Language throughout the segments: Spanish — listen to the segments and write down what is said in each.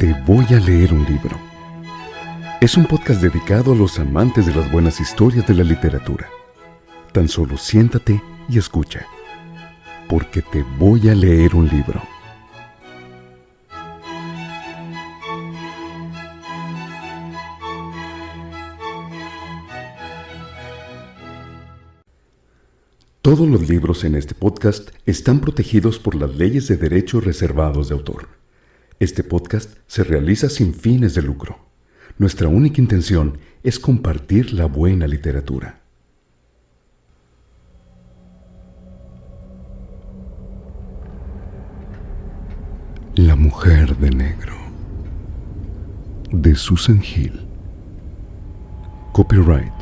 Te voy a leer un libro. Es un podcast dedicado a los amantes de las buenas historias de la literatura. Tan solo siéntate y escucha, porque te voy a leer un libro. Todos los libros en este podcast están protegidos por las leyes de derechos reservados de autor. Este podcast se realiza sin fines de lucro. Nuestra única intención es compartir la buena literatura. La mujer de negro, de Susan Hill. Copyright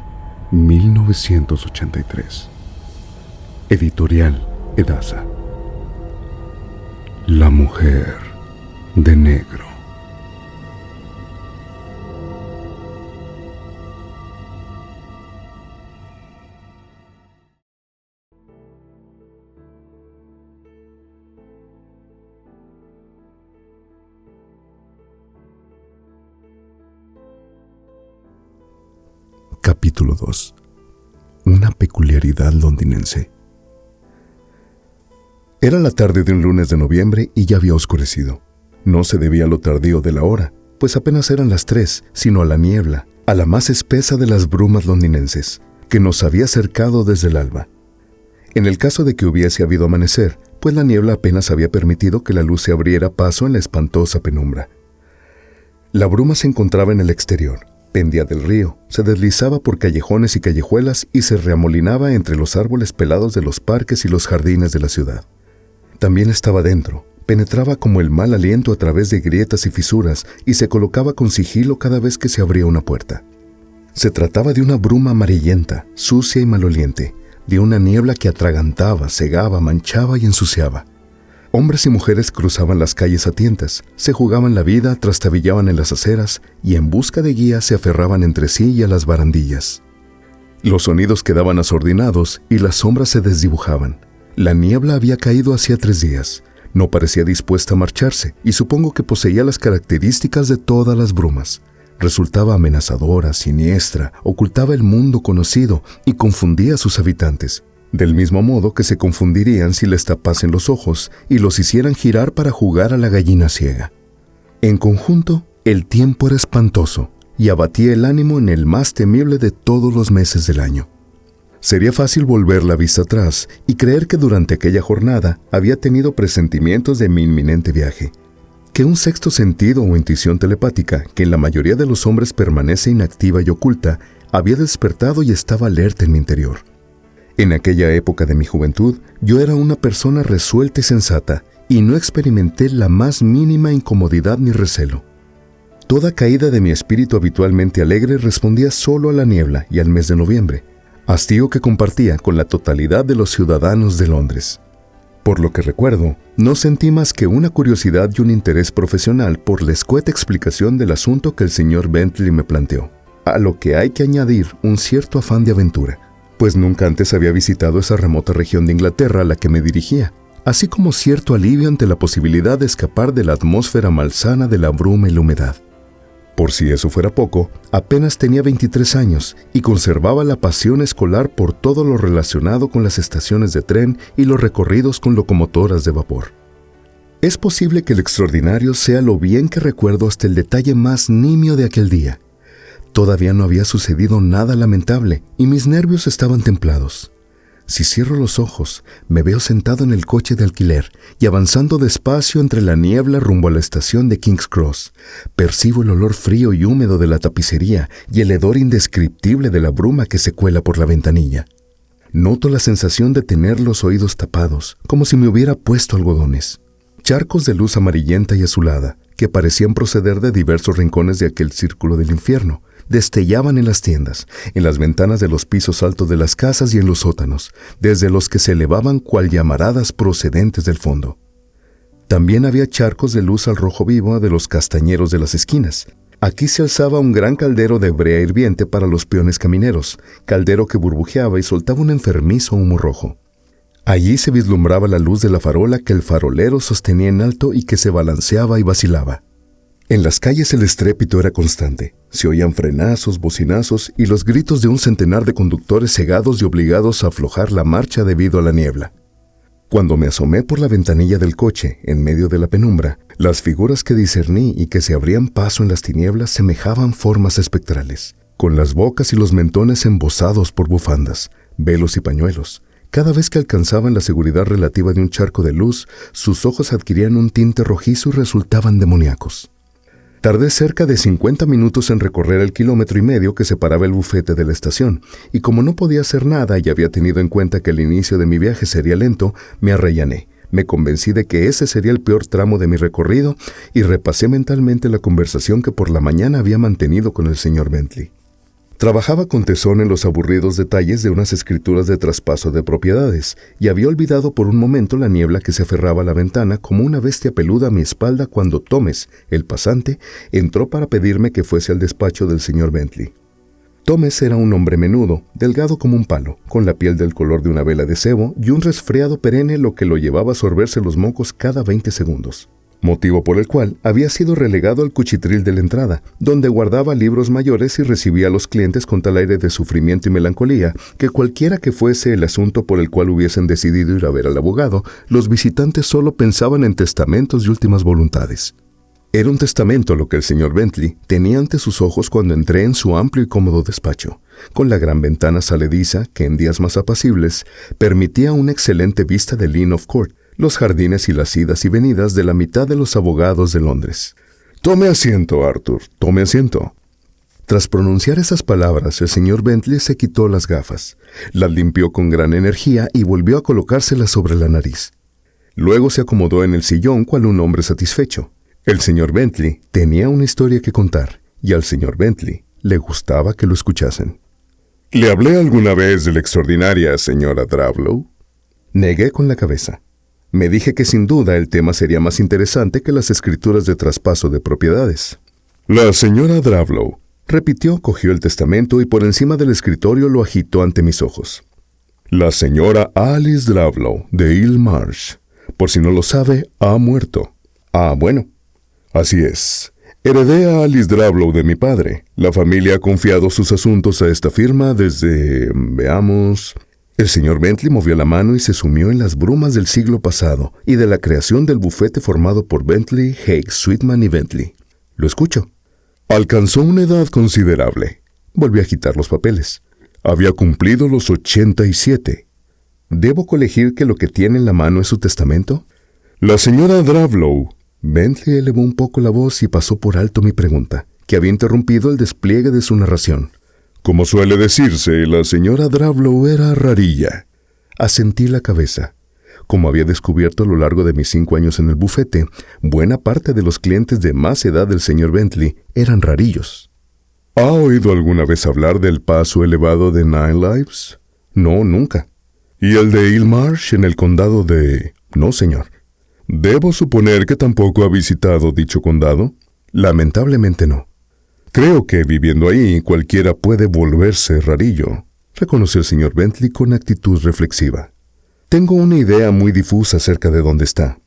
1983. Editorial Edasa. La mujer de negro. Capítulo 2. Una peculiaridad londinense. Era la tarde de un lunes de noviembre y ya había oscurecido. No se debía a lo tardío de la hora, pues apenas eran las 3, sino a la niebla, a la más espesa de las brumas londinenses, que nos había cercado desde el alba. En el caso de que hubiese habido amanecer, pues la niebla apenas había permitido que la luz se abriera paso en la espantosa penumbra. La bruma se encontraba en el exterior, pendía del río, se deslizaba por callejones y callejuelas y se reamolinaba entre los árboles pelados de los parques y los jardines de la ciudad. También estaba dentro, penetraba como el mal aliento a través de grietas y fisuras y se colocaba con sigilo cada vez que se abría una puerta. Se trataba de una bruma amarillenta, sucia y maloliente, de una niebla que atragantaba, cegaba, manchaba y ensuciaba. Hombres y mujeres cruzaban las calles a tientas, se jugaban la vida, trastabillaban en las aceras y en busca de guía se aferraban entre sí y a las barandillas. Los sonidos quedaban asordinados y las sombras se desdibujaban. La niebla había caído hacía 3 días. No parecía dispuesta a marcharse y supongo que poseía las características de todas las brumas. Resultaba amenazadora, siniestra, ocultaba el mundo conocido y confundía a sus habitantes, del mismo modo que se confundirían si les tapasen los ojos y los hicieran girar para jugar a la gallina ciega. En conjunto, el tiempo era espantoso y abatía el ánimo en el más temible de todos los meses del año. Sería fácil volver la vista atrás y creer que durante aquella jornada había tenido presentimientos de mi inminente viaje, que un sexto sentido o intuición telepática, que en la mayoría de los hombres permanece inactiva y oculta, había despertado y estaba alerta en mi interior. En aquella época de mi juventud, yo era una persona resuelta y sensata, y no experimenté la más mínima incomodidad ni recelo. Toda caída de mi espíritu habitualmente alegre respondía solo a la niebla y al mes de noviembre, hastío que compartía con la totalidad de los ciudadanos de Londres. Por lo que recuerdo, no sentí más que una curiosidad y un interés profesional por la escueta explicación del asunto que el señor Bentley me planteó, a lo que hay que añadir un cierto afán de aventura, pues nunca antes había visitado esa remota región de Inglaterra a la que me dirigía, así como cierto alivio ante la posibilidad de escapar de la atmósfera malsana de la bruma y la humedad. Por si eso fuera poco, apenas tenía 23 años y conservaba la pasión escolar por todo lo relacionado con las estaciones de tren y los recorridos con locomotoras de vapor. Es posible que el extraordinario sea lo bien que recuerdo hasta el detalle más nimio de aquel día. Todavía no había sucedido nada lamentable y mis nervios estaban templados. Si cierro los ojos, me veo sentado en el coche de alquiler y avanzando despacio entre la niebla rumbo a la estación de King's Cross. Percibo el olor frío y húmedo de la tapicería y el hedor indescriptible de la bruma que se cuela por la ventanilla. Noto la sensación de tener los oídos tapados, como si me hubiera puesto algodones. Charcos de luz amarillenta y azulada, que parecían proceder de diversos rincones de aquel círculo del infierno, destellaban en las tiendas, en las ventanas de los pisos altos de las casas y en los sótanos, desde los que se elevaban cual llamaradas procedentes del fondo. También había charcos de luz al rojo vivo de los castañeros de las esquinas. Aquí se alzaba un gran caldero de brea hirviente para los peones camineros, caldero que burbujeaba y soltaba un enfermizo humo rojo. Allí se vislumbraba la luz de la farola que el farolero sostenía en alto y que se balanceaba y vacilaba. En las calles el estrépito era constante. Se oían frenazos, bocinazos y los gritos de un centenar de conductores cegados y obligados a aflojar la marcha debido a la niebla. Cuando me asomé por la ventanilla del coche, en medio de la penumbra, las figuras que discerní y que se abrían paso en las tinieblas semejaban formas espectrales, con las bocas y los mentones embozados por bufandas, velos y pañuelos. Cada vez que alcanzaban la seguridad relativa de un charco de luz, sus ojos adquirían un tinte rojizo y resultaban demoníacos. Tardé cerca de 50 minutos en recorrer el 1,5 kilómetros que separaba el bufete de la estación, y como no podía hacer nada y había tenido en cuenta que el inicio de mi viaje sería lento, me arrellané. Me convencí de que ese sería el peor tramo de mi recorrido y repasé mentalmente la conversación que por la mañana había mantenido con el señor Bentley. Trabajaba con tesón en los aburridos detalles de unas escrituras de traspaso de propiedades y había olvidado por un momento la niebla que se aferraba a la ventana como una bestia peluda a mi espalda cuando Thomas, el pasante, entró para pedirme que fuese al despacho del señor Bentley. Thomas era un hombre menudo, delgado como un palo, con la piel del color de una vela de cebo y un resfriado perenne lo que lo llevaba a sorberse los mocos cada 20 segundos. Motivo por el cual había sido relegado al cuchitril de la entrada, donde guardaba libros mayores y recibía a los clientes con tal aire de sufrimiento y melancolía que cualquiera que fuese el asunto por el cual hubiesen decidido ir a ver al abogado, los visitantes solo pensaban en testamentos y últimas voluntades. Era un testamento lo que el señor Bentley tenía ante sus ojos cuando entré en su amplio y cómodo despacho, con la gran ventana salediza que en días más apacibles permitía una excelente vista del Inn of Court, los jardines y las idas y venidas de la mitad de los abogados de Londres. «Tome asiento, Arthur, tome asiento». Tras pronunciar esas palabras, el señor Bentley se quitó las gafas, las limpió con gran energía y volvió a colocárselas sobre la nariz. Luego se acomodó en el sillón cual un hombre satisfecho. El señor Bentley tenía una historia que contar, y al señor Bentley le gustaba que lo escuchasen. «¿Le hablé alguna vez de la extraordinaria señora Dravlow?» Negué con la cabeza. Me dije que sin duda el tema sería más interesante que las escrituras de traspaso de propiedades. «La señora Dravlow», repitió, cogió el testamento y por encima del escritorio lo agitó ante mis ojos. «La señora Alice Dravlow, de Hill Marsh. Por si no lo sabe, ha muerto». «Ah, bueno». «Así es. Heredé a Alice Dravlow de mi padre. La familia ha confiado sus asuntos a esta firma desde... veamos...» El señor Bentley movió la mano y se sumió en las brumas del siglo pasado y de la creación del bufete formado por Bentley, Haig, Sweetman y Bentley. «Lo escucho». «Alcanzó una edad considerable». Volvió a agitar los papeles. «Había cumplido los 87. ¿Debo colegir que lo que tiene en la mano es su testamento?» «La señora Dravlow». Bentley elevó un poco la voz y pasó por alto mi pregunta, que había interrumpido el despliegue de su narración. «Como suele decirse, la señora Dravlow era rarilla». Asentí la cabeza. Como había descubierto a lo largo de mis 5 años en el bufete, buena parte de los clientes de más edad del señor Bentley eran rarillos. «¿Ha oído alguna vez hablar del paso elevado de Nine Lives?» «No, nunca». «¿Y el de Hill Marsh en el condado de...?» «No, señor». «Debo suponer que tampoco ha visitado dicho condado». «Lamentablemente no». «Creo que viviendo ahí cualquiera puede volverse rarillo», reconoció el señor Bentley con actitud reflexiva. «Tengo una idea muy difusa acerca de dónde está».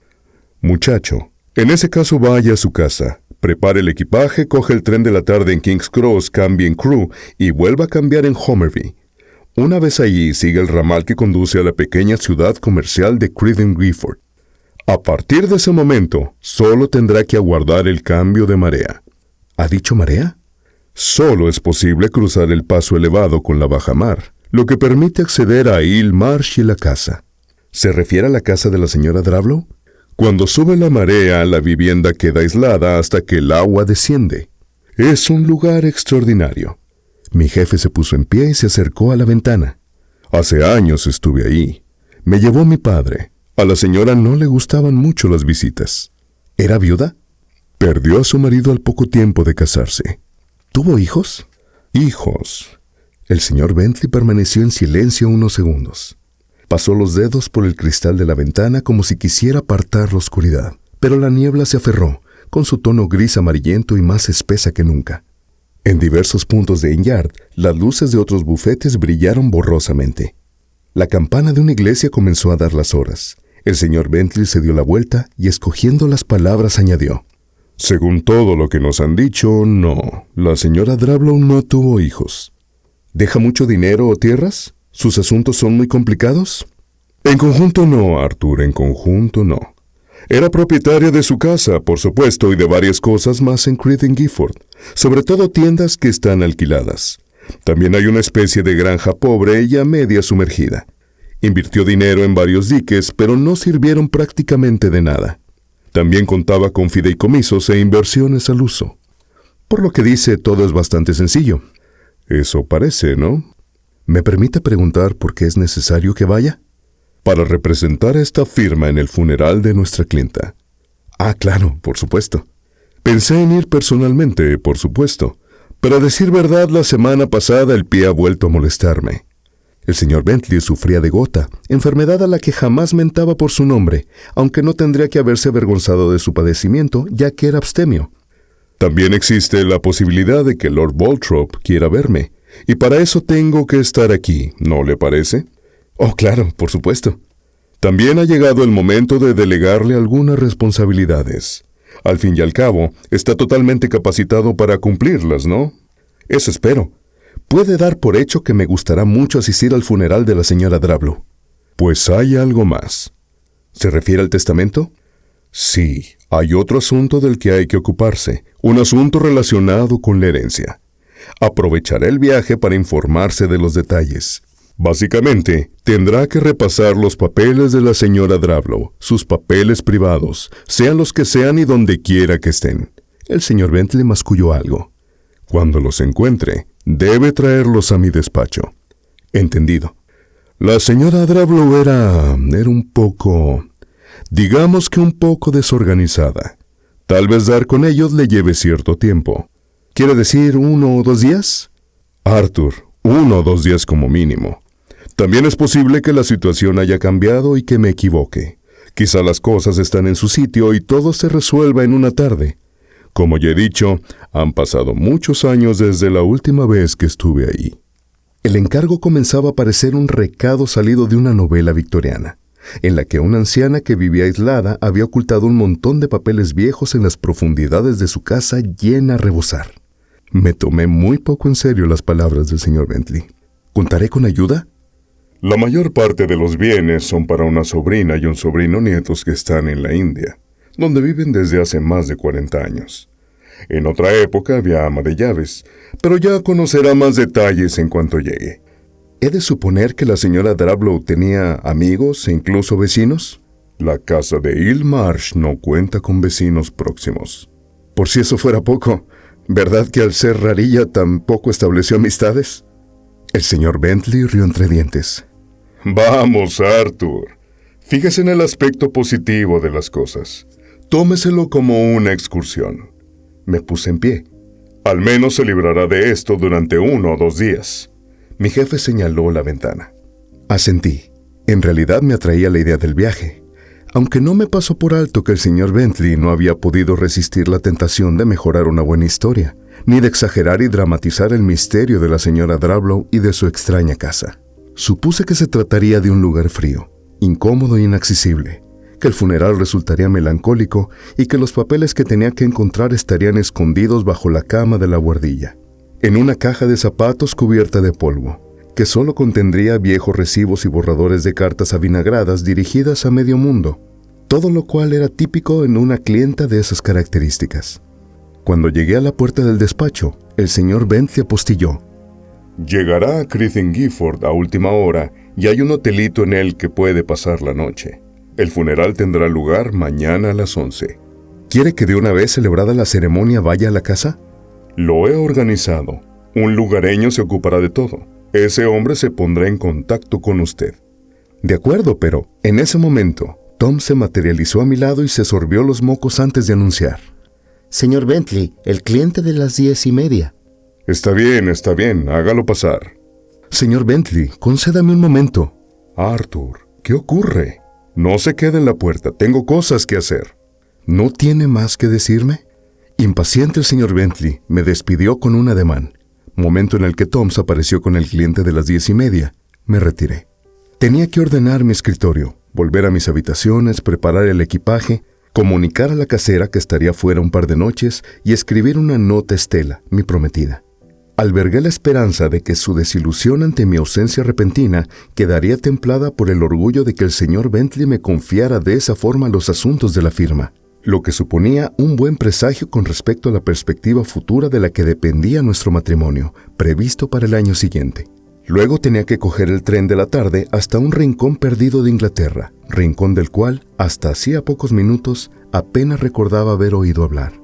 «Muchacho, en ese caso vaya a su casa, prepare el equipaje, coge el tren de la tarde en King's Cross, cambie en Crewe y vuelva a cambiar en Homerby. Una vez allí, siga el ramal que conduce a la pequeña ciudad comercial de Creden Gifford. A partir de ese momento, solo tendrá que aguardar el cambio de marea». ¿Ha dicho marea? Solo es posible cruzar el paso elevado con la bajamar, lo que permite acceder a Hill Marsh y la casa. ¿Se refiere a la casa de la señora Dravlow? Cuando sube la marea, la vivienda queda aislada hasta que el agua desciende. Es un lugar extraordinario. Mi jefe se puso en pie y se acercó a la ventana. Hace años estuve ahí. Me llevó mi padre. A la señora no le gustaban mucho las visitas. ¿Era viuda? Perdió a su marido al poco tiempo de casarse. ¿Tuvo hijos? Hijos. El señor Bentley permaneció en silencio unos segundos. Pasó los dedos por el cristal de la ventana como si quisiera apartar la oscuridad, pero la niebla se aferró, con su tono gris amarillento y más espesa que nunca. En diversos puntos de Inn Yard, las luces de otros bufetes brillaron borrosamente. La campana de una iglesia comenzó a dar las horas. El señor Bentley se dio la vuelta y, escogiendo las palabras, añadió: Según todo lo que nos han dicho, no. La señora Drablow no tuvo hijos. ¿Deja mucho dinero o tierras? ¿Sus asuntos son muy complicados? En conjunto no, Arthur, en conjunto no. Era propietaria de su casa, por supuesto, y de varias cosas más en Creed Gifford, sobre todo tiendas que están alquiladas. También hay una especie de granja pobre y a media sumergida. Invirtió dinero en varios diques, pero no sirvieron prácticamente de nada. También contaba con fideicomisos e inversiones al uso. Por lo que dice, todo es bastante sencillo. Eso parece, ¿no? ¿Me permite preguntar por qué es necesario que vaya? Para representar a esta firma en el funeral de nuestra clienta. Ah, claro, por supuesto. Pensé en ir personalmente, por supuesto. Pero a decir verdad, la semana pasada el pie ha vuelto a molestarme. El señor Bentley sufría de gota, enfermedad a la que jamás mentaba por su nombre, aunque no tendría que haberse avergonzado de su padecimiento, ya que era abstemio. También existe la posibilidad de que Lord Balthrop quiera verme, y para eso tengo que estar aquí, ¿no le parece? Oh, claro, por supuesto. También ha llegado el momento de delegarle algunas responsabilidades. Al fin y al cabo, está totalmente capacitado para cumplirlas, ¿no? Eso espero. Puede dar por hecho que me gustará mucho asistir al funeral de la señora Drablow. Pues hay algo más. ¿Se refiere al testamento? Sí, hay otro asunto del que hay que ocuparse, un asunto relacionado con la herencia. Aprovecharé el viaje para informarse de los detalles. Básicamente, tendrá que repasar los papeles de la señora Drablow, sus papeles privados, sean los que sean y donde quiera que estén. El señor Bentley masculló algo. Cuando los encuentre, debe traerlos a mi despacho. Entendido. La señora Drablow era un poco, digamos que un poco desorganizada. Tal vez dar con ellos le lleve cierto tiempo. ¿Quiere decir 1 o 2 días? Arthur, 1 o 2 días como mínimo. También es posible que la situación haya cambiado y que me equivoque. Quizá las cosas están en su sitio y todo se resuelva en una tarde. Como ya he dicho, han pasado muchos años desde la última vez que estuve ahí. El encargo comenzaba a parecer un recado salido de una novela victoriana, en la que una anciana que vivía aislada había ocultado un montón de papeles viejos en las profundidades de su casa llena a rebosar. Me tomé muy poco en serio las palabras del señor Bentley. ¿Contaré con ayuda? La mayor parte de los bienes son para una sobrina y un sobrino nietos que están en la India, donde viven desde hace más de 40 años. En otra época había ama de llaves, pero ya conocerá más detalles en cuanto llegue. ¿He de suponer que la señora Drablow tenía amigos e incluso vecinos? La casa de Hill Marsh no cuenta con vecinos próximos. Por si eso fuera poco, ¿verdad que al ser rarilla tampoco estableció amistades? El señor Bentley rió entre dientes. Vamos, Arthur. Fíjese en el aspecto positivo de las cosas. Tómeselo como una excursión. Me puse en pie. Al menos se librará de esto durante 1 o 2 días. Mi jefe señaló la ventana. Asentí. En realidad me atraía la idea del viaje, aunque no me pasó por alto que el señor Bentley no había podido resistir la tentación de mejorar una buena historia, ni de exagerar y dramatizar el misterio de la señora Drablow y de su extraña casa. Supuse que se trataría de un lugar frío, incómodo e inaccesible, que el funeral resultaría melancólico y que los papeles que tenía que encontrar estarían escondidos bajo la cama de la buhardilla, en una caja de zapatos cubierta de polvo, que solo contendría viejos recibos y borradores de cartas avinagradas dirigidas a medio mundo, todo lo cual era típico en una clienta de esas características. Cuando llegué a la puerta del despacho, el señor Bentley apostilló. Llegará a Creed Gifford a última hora y hay un hotelito en él que puede pasar la noche. El funeral tendrá lugar mañana a las 11. ¿Quiere que de una vez celebrada la ceremonia vaya a la casa? Lo he organizado. Un lugareño se ocupará de todo. Ese hombre se pondrá en contacto con usted. De acuerdo, pero en ese momento, Tom se materializó a mi lado y se sorbió los mocos antes de anunciar. Señor Bentley, el cliente de las 10:30. Está bien, hágalo pasar. Señor Bentley, concédame un momento. Arthur, ¿qué ocurre? No se quede en la puerta, tengo cosas que hacer. ¿No tiene más que decirme? Impaciente el señor Bentley me despidió con un ademán. Momento en el que Tom apareció con el cliente de las 10:30. Me retiré. Tenía que ordenar mi escritorio, volver a mis habitaciones, preparar el equipaje, comunicar a la casera que estaría fuera un par de noches y escribir una nota a Stella, mi prometida. Albergué la esperanza de que su desilusión ante mi ausencia repentina quedaría templada por el orgullo de que el señor Bentley me confiara de esa forma los asuntos de la firma, lo que suponía un buen presagio con respecto a la perspectiva futura de la que dependía nuestro matrimonio, previsto para el año siguiente. Luego tenía que coger el tren de la tarde hasta un rincón perdido de Inglaterra, rincón del cual, hasta hacía pocos minutos, apenas recordaba haber oído hablar.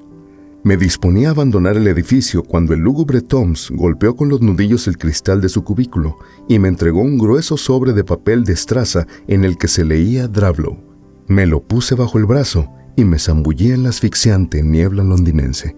Me disponía a abandonar el edificio cuando el lúgubre Toms golpeó con los nudillos el cristal de su cubículo y me entregó un grueso sobre de papel de estraza en el que se leía Drablow. Me lo puse bajo el brazo y me zambullí en la asfixiante niebla londinense.